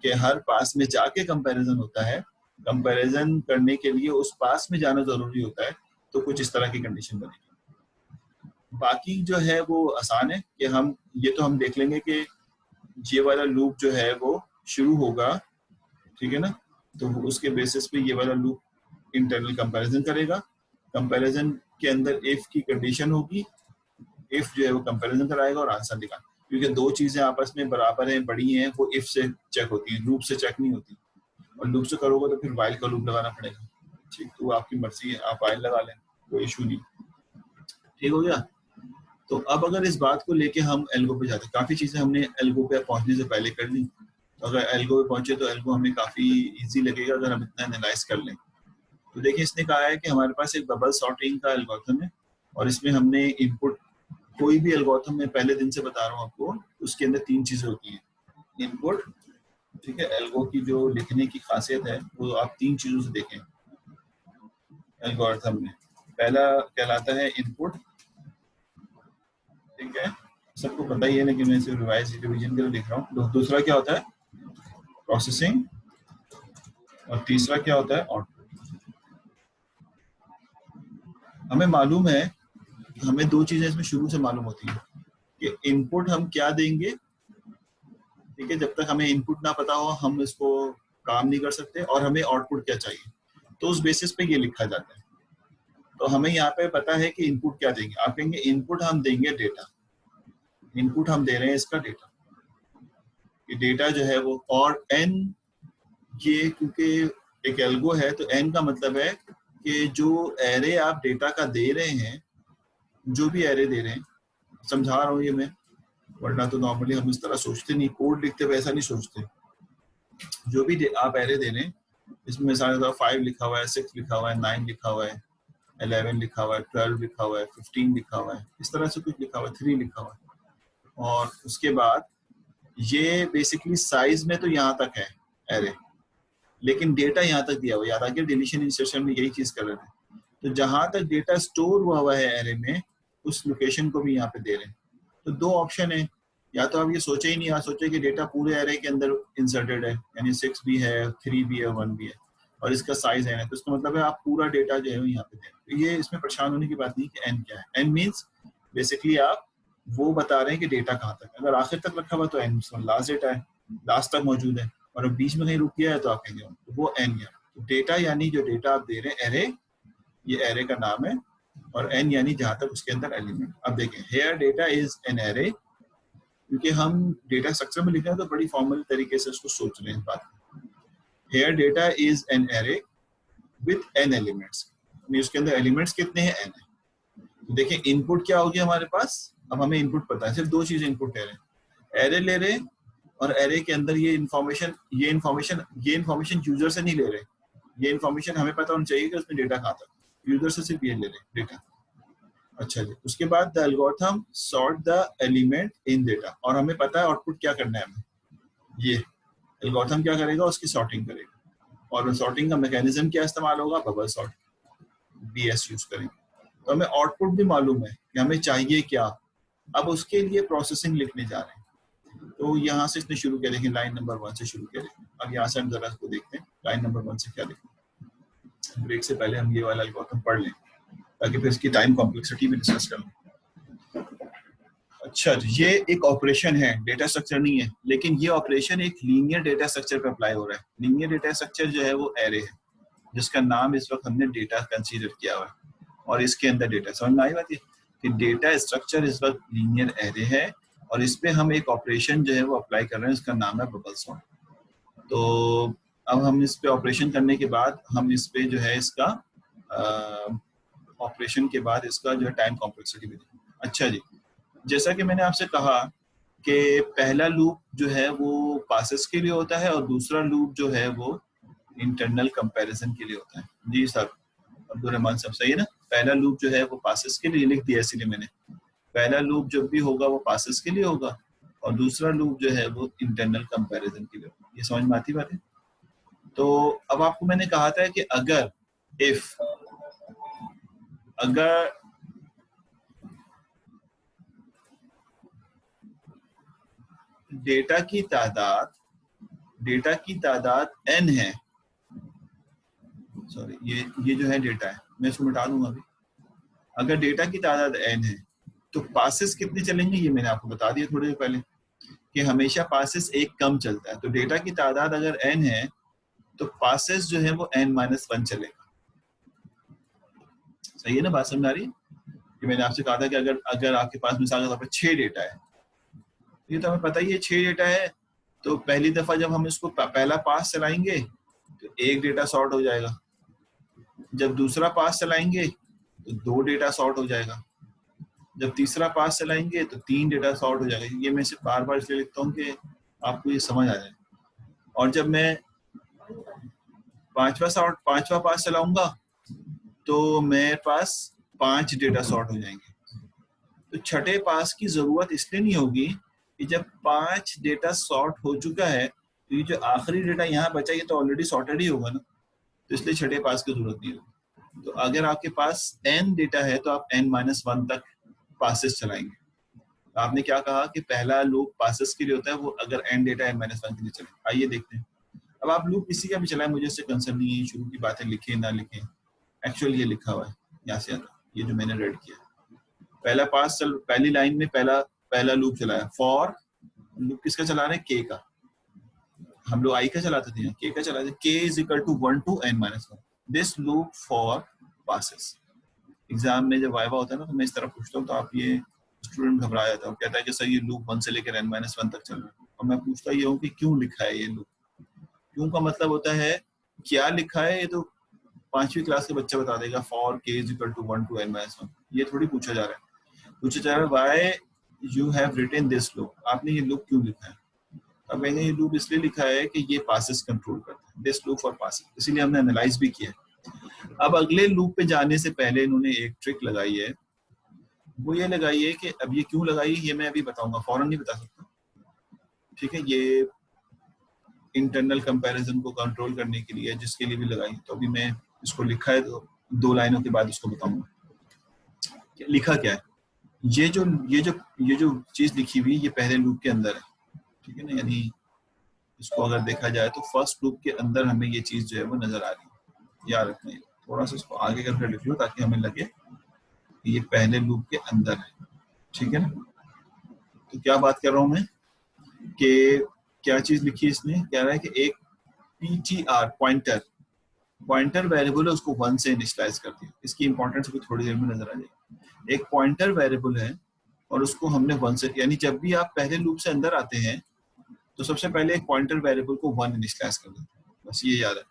[SPEAKER 1] कि हर पास में जाके कंपैरिजन होता है, कंपैरिजन करने के लिए उस पास में जाना जरूरी होता है, तो कुछ इस तरह की कंडीशन बनेगी। बाकी जो है वो आसान है कि हम ये तो हम देख लेंगे कि ये वाला लूप जो है वो शुरू होगा, ठीक है ना। तो उसके बेसिस पे ये वाला लूप इंटरनल कंपैरिजन करेगा। कंपैरिजन के अंदर इफ की कंडीशन होगी, इफ जो है वो कंपैरिजन कराएगा और आंसर निकाल, क्योंकि दो चीजें आपस में बराबर हैं, बड़ी हैं, वो इफ से चेक होती है, लूप से चेक नहीं होती। और लूप से करोगे तो फिर वाइल का लूप लगाना पड़ेगा। ठीक, तो आपकी मर्जी है, आप वाइल लगा लें, कोई इशू नहीं। ठीक हो गया। तो अब अगर इस बात को लेके हम एल्गो पे जाते हैं, काफी चीजें हमने एल्गो पे पहुंचने से पहले कर ली, तो अगर एल्गो पे पहुंचे तो एल्गो हमें काफी इजी लगेगा अगर हम इतना एनालाइज कर लें। तो देखिए इसने कहा है कि हमारे पास एक बबल सॉर्टिंग का एल्गोरिथम है, और इसमें हमने इनपुट, कोई भी एल्गोरिथम मैं पहले दिन से बता रहा हूँ आपको, उसके अंदर तीन चीजें होती हैं। इनपुट, ठीक है, एल्गो की जो लिखने की खासियत है वो आप तीन चीजों से देखें एल्गोरिथम में। पहला कहलाता है इनपुट, ठीक है, सबको पता ही है, लेकिन मैं इसे रिवाइज रिवीजन के लिए लिख रहा हूँ। दूसरा क्या होता है, प्रोसेसिंग, और तीसरा क्या होता है, आउटपुट। हमें मालूम है, हमें दो चीजें इसमें शुरू से मालूम होती है कि इनपुट हम क्या देंगे, ठीक है, जब तक हमें इनपुट ना पता हो हम इसको काम नहीं कर सकते, और हमें आउटपुट क्या चाहिए, तो उस बेसिस पे ये लिखा जाता है। तो हमें यहाँ पे पता है कि इनपुट क्या देंगे, आप कहेंगे इनपुट हम देंगे डेटा, इनपुट हम दे रहे हैं इसका डेटा, ये डेटा जो है वो, और एन, ये क्योंकि एक एल्गो है तो एन का मतलब है कि जो एरे आप डेटा का दे रहे हैं, जो भी एरे दे रहे हैं, समझा रहा हूँ ये मैं, वरना तो नॉर्मली हम इस तरह सोचते नहीं, कोड लिखते हुए ऐसा नहीं सोचते। जो भी आप एरे दे रहे हैं, इसमें मिसाल 5 लिखा हुआ है, 6 लिखा हुआ है, 9 लिखा हुआ है, 11 लिखा हुआ है, 12 लिखा हुआ है, 15 लिखा हुआ है, इस तरह से कुछ लिखा हुआ है, 3 लिखा हुआ है। और उसके बाद ये बेसिकली साइज में तो यहाँ तक है एरे, लेकिन डेटा यहाँ तक दिया हुआ, याद आ गया, डिलीशन इंसर्शन में यही चीज कर रहे थे। तो जहां तक डेटा स्टोर हुआ है एरे में, उस लोकेशन को भी यहाँ पे दे रहे हैं। तो दो ऑप्शन है, या तो आप ये सोचे ही नहीं, आप सोचे कि डेटा पूरे एरे के अंदर इंसर्टेड है, यानी 6 भी है, 3 भी है, 1 भी है, और इसका साइज है, तो इसका मतलब है आप पूरा डेटा जो है यहाँ पे दे रहे हैं। तो ये इसमें परेशान होने की बात नहीं कि एन क्या है। एन मीन्स बेसिकली आप वो बता रहे हैं कि डेटा कहाँ तक, अगर आखिर तक रखा हुआ तो एन लास्ट डेटा है, लास्ट तक मौजूद है, और अब बीच में कहीं रुक गया है तो आप कहेंगे तो वो एन या तो डेटा, यानी जो डेटा आप दे रहे हैं एरे, ये एरे का नाम है, और एन यानी जहां तक उसके अंदर एलिमेंट। अब देखें, here data is an array, क्योंकि हम डेटा स्ट्रक्चर में लिख रहे हैं तो बड़ी फॉर्मल तरीके से उसको सोच रहे हैं बात। Here data is an array with N elements, उसके अंदर एलिमेंट्स कितने हैं, एन है। तो देखें इनपुट क्या होगी हमारे पास, अब हमें इनपुट पता है, सिर्फ दो चीजें इनपुट ले रहे हैं, एरे ले रहे हैं, और एरे के अंदर ये इन्फॉर्मेशन यूजर से नहीं ले रहे, ये इन्फॉर्मेशन हमें पता होना चाहिए कि उसमें डेटा कहाँ था, यूजर से सिर्फ ये ले रहे डेटा। अच्छा जी, उसके बाद the algorithm sort the element in data, और हमें पता है आउटपुट क्या करना है हमें, ये एल्गोरिथम क्या करेगा, उसकी सॉर्टिंग करेगा, और सॉर्टिंग का मैकेनिज्म क्या इस्तेमाल होगा, बबल सॉर्ट, BS यूज करेंगे। तो हमें आउटपुट भी मालूम है कि हमें चाहिए क्या, अब उसके लिए प्रोसेसिंग लिखने जा रहे हैं। तो यहाँ से इसने शुरू किया, देखें लाइन नंबर 1 से शुरू किया। अब यहाँ से हम जरा इसको देखते हैं, लाइन नंबर 1 से क्या लिखा। ब्रेक से पहले हम ये वाला एल्गोरिथम पढ़ लें, ताकि फिर इसकी टाइम कॉम्प्लेक्सिटी भी डिस्कस कर लें। अच्छा, ये एक ऑपरेशन है, डेटा स्ट्रक्चर नहीं है, लेकिन ये ऑपरेशन एक लीनियर डेटा स्ट्रक्चर पे अप्लाई हो रहा है। लीनियर डेटा स्ट्रक्चर जो है वो एरे है, जिसका नाम इस वक्त हमने डेटा कंसीडर किया हुआ है, और इसके अंदर डेटा, समझ में आई बात है कि डेटा स्ट्रक्चर इस वक्त लीनियर एरे है, और इस पे हम एक ऑपरेशन जो है वो अप्लाई कर रहे हैं, उसका नाम है बबल सॉर्ट। तो अब हम इस पे ऑपरेशन करने के बाद हम इस पे जो है इसका ऑपरेशन के बाद इसका जो है टाइम कॉम्प्लेक्सिटी भी देखें। अच्छा जी, जैसा कि मैंने आपसे कहा कि पहला लूप जो है वो पासेस के लिए होता है, और दूसरा लूप जो है वो इंटरनल कंपैरिजन के लिए होता है। जी सर, अब्दुल रहमान साहब सही है ना, पहला लूप जो है वो पासेस के लिए लिख दिया, इसलिए मैंने पहला लूप जब भी होगा वो पासेस के लिए होगा, और दूसरा लूप जो है वो इंटरनल कंपैरिजन के लिए होगा। ये समझ में आती बात है। तो अब आपको मैंने कहा था कि अगर डेटा की तादाद n है, सॉरी ये जो है डेटा है, मैं इसको मिटा दूंगा अभी। अगर डेटा की तादाद n है तो पासेस कितने चलेंगे, ये मैंने आपको बता दिया थोड़ी देर पहले कि हमेशा पासेस एक कम चलता है। तो डेटा की तादाद अगर n है तो पासेस जो है वो n-1 चलेगा। सही है ना, बात समझ आ रही है? कि मैंने आपसे कहा था कि अगर आपके पास मिसाल के तौर पर 6 डेटा है, ये तो हमें पता ही है 6 डेटा है, तो पहली दफा जब हम इसको पहला पास चलाएंगे तो एक डेटा सॉर्ट हो जाएगा, जब दूसरा पास चलाएंगे तो 2 डेटा सॉर्ट हो जाएगा, जब तीसरा पास चलाएंगे तो 3 डेटा सॉर्ट हो जाएगा। ये मैं सिर्फ बार बार इसलिए लिखता हूँ कि आपको ये समझ आ जाए। और जब मैं पांचवा पास चलाऊंगा तो मेरे पास 5 डेटा सॉर्ट हो जाएंगे। तो छठे पास की जरूरत इसलिए नहीं होगी कि जब 5 डेटा सॉर्ट हो चुका है तो ये जो आखिरी डेटा यहाँ बचा ये तो ऑलरेडी सॉर्टेड ही होगा ना, तो इसलिए छठे पास की जरूरत नहीं होगी। तो अगर आपके पास n डेटा है तो आप n-1 तक पासेस चलाएंगे। तो आपने क्या कहा कि पहला लूप पासेस के लिए होता है, वो अगर n डेटा n-1 के लिए चले। आइए देखते हैं। अब आप लूप किसी का भी चलाएं, मुझे इससे कंसर्न नहीं है, शुरू की बातें लिखे ना लिखे, एक्चुअली ये लिखा हुआ है यहाँ से आता, ये जो मैंने रेड किया पहला पास चल, पहली लाइन में पहला लूप चलाया। फॉर लूप किसका चला रहे हैं? के का। हम लोग आई का चलाते थे, के का चलाते थे। k is equal to 1 to n-1 this loop for passes. Exam में जब वाइवा होता है ना तो मैं इस तरह पूछता हूँ तो आप ये स्टूडेंट घबरा जाता है, कहता है कि सर ये लूप 1 से लेकर n-1 तक चल रहा है। और मैं पूछता ये हूँ कि क्यों लिखा है ये लूप। क्यों का मतलब होता है क्या लिखा है, ये तो 5वीं क्लास के बच्चा बता देगा। For k is equal to 1 to n-1 ये थोड़ी पूछा जा रहा है। पूछा जा रहा है why you have written this loop, आपने ये लूप क्यों लिखा है। अब मैंने ये लूप इसलिए लिखा है कि ये पासेस कंट्रोल करता है, दिस लूप फॉर पासेस, इसीलिए हमने एनालाइज भी किया। अब अगले लूप पे जाने से पहले इन्होंने एक ट्रिक लगाई है, वो ये लगाई है कि अब ये क्यों लगाई है ये मैं अभी बताऊंगा, फौरन नहीं बता सकता, ठीक है। ये इंटरनल कंपैरिजन को कंट्रोल करने के लिए जिसके लिए भी लगाई, तो अभी मैं इसको लिखा है तो 2 लाइनों के बाद इसको बताऊंगा लिखा क्या है। ये जो चीज लिखी हुई ये पहले लूप के अंदर है, ठीक है ना। यानी इसको अगर देखा जाए तो फर्स्ट लूप के अंदर हमें ये चीज जो है वो नजर आ रही है। याद रखना, थोड़ा सा इसको आगे करके लिख लो ताकि हमें लगे कि ये पहले लूप के अंदर है, ठीक है ना। तो क्या बात कर रहा हूं मैं कि क्या चीज लिखी इसने, कह रहा है कि एक ptr पॉइंटर वेरिएबल है, उसको 1 से इनिशियलाइज कर दिया। इसकी इंपॉर्टेंस भी थोड़ी देर में नजर आ जाएगी। एक पॉइंटर वेरिएबल है और उसको हमने 1 से, यानी जब भी आप पहले लूप से अंदर आते हैं तो सबसे पहले एक पॉइंटर वेरिएबल को 1 इनिशियलाइज कर देते हैं, बस ये याद है।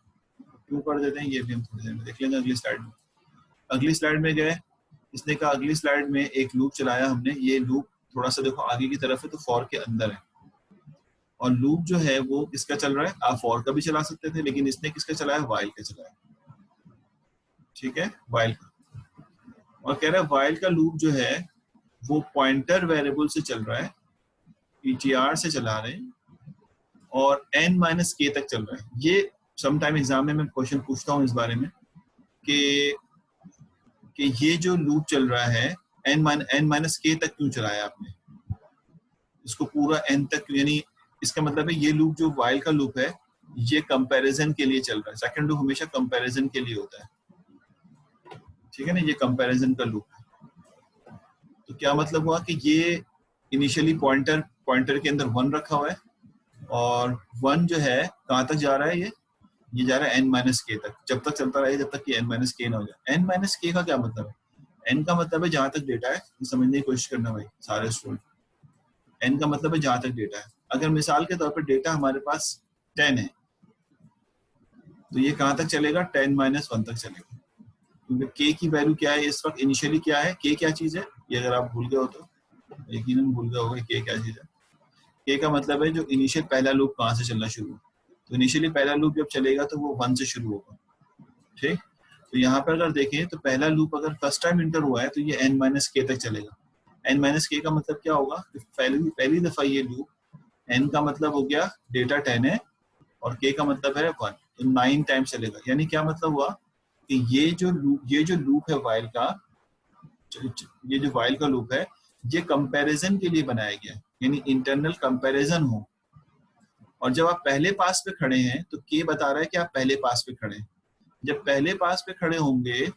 [SPEAKER 1] क्यों कर देते हैं ये भी हम थोड़ी देर में देख लेंगे अगली स्लाइड में। अगली स्लाइड में गए, इसने कहा अगली स्लाइड में एक लूप चलाया हमने, ये लूप थोड़ा सा देखो आगे की तरफ है तो फॉर के अंदर है, और लूप जो है वो किसका चल रहा है, आप फॉर का भी चला सकते थे लेकिन इसने किसका चलाया, वाइल का चलाया, ठीक है, वाइल का। और कह रहा है वाइल का लूप जो है वो पॉइंटर वेरिएबल से चल रहा है, ptr से चला रहे हैं और n-k तक चल रहा है। ये समटाइम एग्जाम में मैं क्वेश्चन पूछता हूँ इस बारे में कि ये जो लूप चल रहा है n-k तक क्यों चलाया आपने इसको पूरा n तक, यानी इसका मतलब है ये लूप जो वाइल का लूप है ये कंपैरिजन के लिए चल रहा है। सेकंड लूप हमेशा कंपैरिजन के लिए होता है, ठीक है ना, ये कंपैरिजन का लूप है। तो क्या मतलब हुआ कि ये इनिशियली पॉइंटर के अंदर 1 रखा हुआ है और 1 जो है कहाँ तक जा रहा है, ये जा रहा है n-k तक, जब तक चलता रहे जब तक कि n-k ना हो जाए। n-k का क्या मतलब है, n का मतलब है जहां तक डेटा है, समझने की कोशिश करना भाई सारे स्टूडेंट। n का मतलब है जहां तक डेटा है। अगर मिसाल के तौर पर डेटा हमारे पास 10 है तो ये कहां तक चलेगा, 10-1 तक चलेगा, क्योंकि k की वैल्यू क्या है इस वक्त, इनिशियली क्या है, k क्या चीज है, ये अगर आप भूल गए हो तो यकीनन भूल गए होगे k क्या चीज है। k का मतलब है जो इनिशियल पहला लूप कहां से चलना शुरू, तो इनिशियली पहला लूप जब चलेगा तो वो 1 से शुरू होगा, ठीक। तो यहाँ पर अगर देखें तो पहला लूप अगर फर्स्ट टाइम इंटर हुआ है तो ये n-k तक चलेगा। n-k का मतलब क्या होगा, पहली दफा ये लूप, n का मतलब हो गया डेटा 10 है और k का मतलब है 1, तो 9 टाइम चलेगा। यानी क्या मतलब हुआ कि ये जो लूप है वाइल का, ये जो वाइल का लूप है ये कंपैरिजन के लिए बनाया गया है, यानी इंटरनल कंपैरिजन हो। और जब आप पहले पास पे खड़े हैं तो के बता रहा है कि आप पहले पास पे खड़े हैं। जब पहले पास पे खड़े होंगे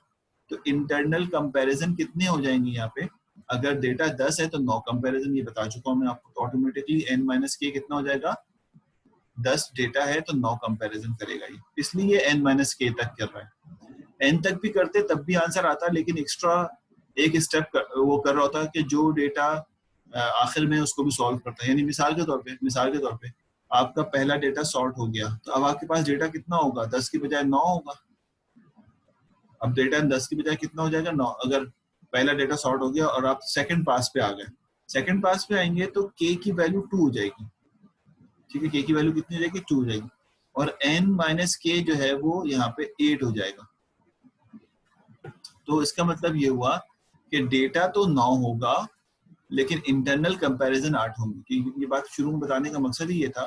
[SPEAKER 1] तो इंटरनल कंपैरिजन कितने हो जाएंगे यहाँ पे, अगर डेटा 10 है तो 9 कंपैरिजन, ये बता चुका हूँ मैं आपको, तो ऑटोमेटिकली n-k कितना हो जाएगा, 10 डेटा है तो 9 कंपैरिजन करेगा ये, इसलिए ये n-k तक कर रहा है। n तक भी करते तब भी आंसर आता, लेकिन एक्स्ट्रा एक स्टेप वो कर रहा होता कि जो डेटा आखिर में उसको भी सॉल्व करता है। यानी मिसाल के तौर पे आपका पहला डेटा सॉर्ट हो गया, तो अब आपके पास डेटा कितना होगा, 10 की बजाय 9 होगा। अब डेटा 10 की बजाय कितना हो जाएगा, 9। अगर पहला डेटा सॉर्ट हो गया और आप सेकंड पास पे आ गए, सेकंड पास पे आएंगे तो k की वैल्यू 2 हो जाएगी, ठीक है, k की वैल्यू कितनी हो जाएगी, 2 हो जाएगी, और n-k जो है वो यहाँ पे 8 हो जाएगा। तो इसका मतलब ये हुआ कि डेटा तो 9 होगा लेकिन इंटरनल कंपैरिजन 8 होंगे। कि ये बात शुरू में बताने का मकसद ही ये था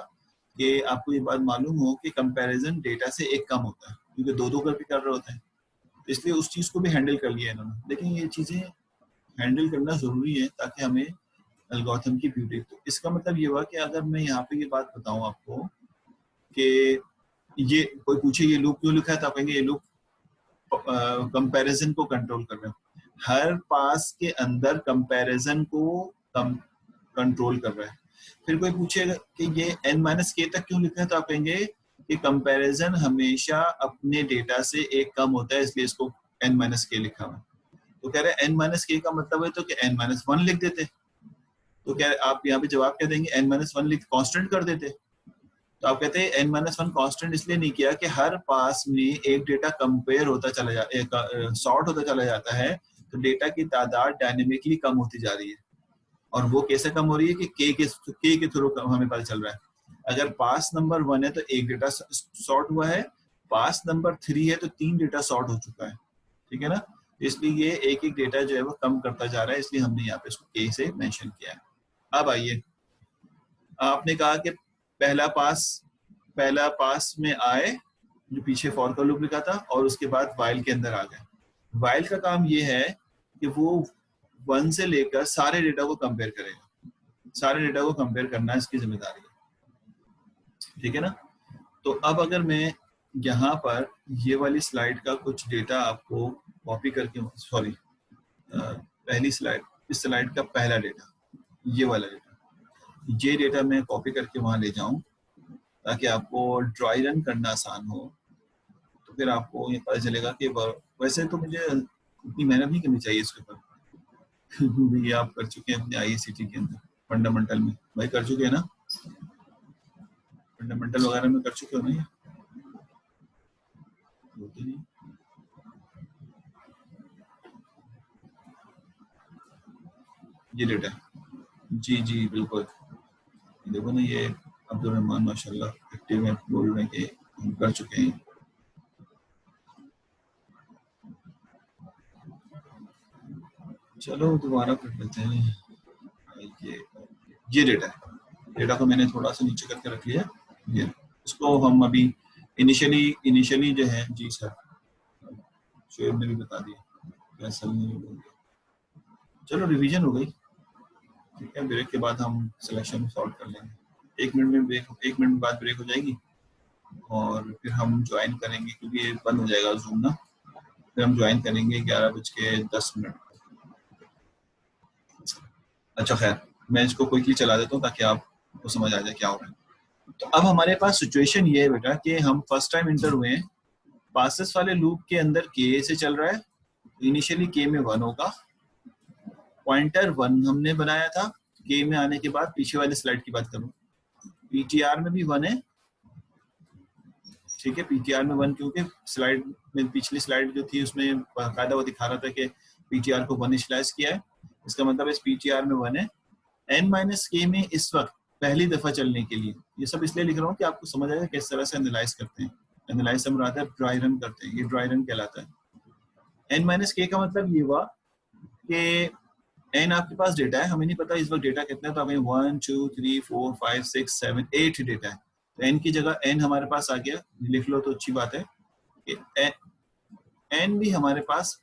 [SPEAKER 1] कि आपको ये बात मालूम हो कि कंपैरिजन डेटा से एक कम होता है, क्योंकि दो कर भी कर रहे होते हैं, इसलिए उस चीज को भी हैंडल कर लिया इन्होंने। लेकिन ये चीजें हैंडल करना जरूरी है ताकि हमें एल्गोरिथम की ब्यूटी। तो इसका मतलब ये हुआ कि अगर मैं यहाँ पे ये बात बताऊं आपको कि ये कोई पूछे ये लूप क्यों लिखा है, तो आप कहेंगे ये लूप कंपैरिजन को कंट्रोल कर रहे हैं, हर पास के अंदर कंपैरिजन को कंट्रोल कर रहा है। फिर कोई पूछेगा कि ये n-k तक क्यों लिखा है, तो आप कहेंगे कि कंपैरिजन हमेशा अपने डेटा से एक कम होता है, इसलिए इसको n-k लिखा हुआ है। तो कह रहे हैं n-k का मतलब है तो कि n-1 लिख देते, तो क्या आप यहाँ पे जवाब क्या देंगे, n-1 लिख कांस्टेंट कर देते। तो आप कहते हैं n-1 कांस्टेंट इसलिए नहीं किया कि हर पास में एक डेटा कंपेयर होता चला जाता, सॉर्ट होता चला जाता है, तो डेटा की तादाद डायनेमिकली कम होती जा रही है। और वो कैसे कम हो रही है कि k के थ्रू हमें पता चल रहा है। अगर पास नंबर 1 है तो एक डेटा सॉर्ट हुआ है, पास नंबर 3 है तो 3 डेटा सॉर्ट हो चुका है, ठीक है ना। इसलिए ये एक एक डेटा जो है वो कम करता जा रहा है, इसलिए हमने यहाँ पे इसको k से मेंशन किया है। अब आइए, आपने कहा कि पहला पास में आए, जो पीछे फॉर का लूप लिखा था, और उसके बाद वाइल के अंदर आ गए। वाइल का काम ये है कि वो 1 से लेकर सारे डेटा को कंपेयर करेगा, सारे डेटा को कंपेयर करना इसकी जिम्मेदारी है, ठीक है ना। तो अब अगर मैं यहाँ पर ये वाली स्लाइड का कुछ डेटा आपको कॉपी करके, सॉरी पहली स्लाइड, इस स्लाइड का पहला डेटा, ये वाला डेटा, ये डेटा मैं कॉपी करके वहां ले जाऊं ताकि आपको ड्राई रन करना आसान हो। तो फिर आपको ये पता चलेगा कि वैसे तो मुझे इतनी मेहनत नहीं करनी चाहिए इसके ऊपर ये आप कर चुके हैं अपने ICT के अंदर फंडामेंटल में, भाई कर चुके हैं ना, फंडामेंटल वगैरह में कर चुके हो ना, ये ये डेटा, जी जी बिल्कुल, देखो ना ये अब्दुल रहमान माशाल्लाह एक्टिव है, बोल रहे हैं कि हम कर चुके हैं। चलो दोबारा कर लेते हैं। ये डेटा को मैंने थोड़ा सा नीचे करके रख लिया, ये इसको हम अभी इनिशियली जो है, जी सर शोएब ने भी बता दिया, फैसल ने भी बोल दिया। चलो रिवीजन हो गई, ठीक है, ब्रेक के बाद हम सिलेक्शन सॉल्व कर लेंगे। 1 मिनट में ब्रेक, 1 मिनट बाद ब्रेक हो जाएगी और फिर हम ज्वाइन करेंगे, क्योंकि ये बंद हो जाएगा जूम ना, फिर हम ज्वाइन करेंगे 11:10। अच्छा खैर, मैं इसको क्विकली चला देता हूँ ताकि आपको समझ आ जाए क्या हो रहा है। तो अब हमारे पास सिचुएशन ये है बेटा कि हम फर्स्ट टाइम इंटर हुए हैं, पासेस वाले लूप के अंदर k से चल रहा है, इनिशियली k में 1 होगा, पॉइंटर 1 हमने बनाया था, k में आने के बाद पीछे वाली स्लाइड की बात करूँ, ptr में भी 1 है, ठीक है, ptr में 1 क्योंकि स्लाइड में पिछली स्लाइड जो थी उसमें बाकायदा वो दिखा रहा था कि ptr को 1 इनिशियलाइज किया है, इसका मतलब इस ptr में 1 है। n-k में इस वक्त पहली दफा चलने के लिए, ये सब इसलिए लिख रहा हूँ कि आपको समझ आएगा किस तरह से एनालाइज करते हैं। एनालाइज से मुराद है ड्राई रन करते हैं, ये ड्राई रन कहलाता है। n-k का मतलब ये हुआ कि n आपके पास डेटा है, हमें नहीं पता इस वक्त डेटा कितना है, तो हमें 1 2 3 4 5 6 7 8 डेटा है, तो n की जगह n हमारे पास आ गया, लिख लो तो अच्छी बात है कि n भी हमारे पास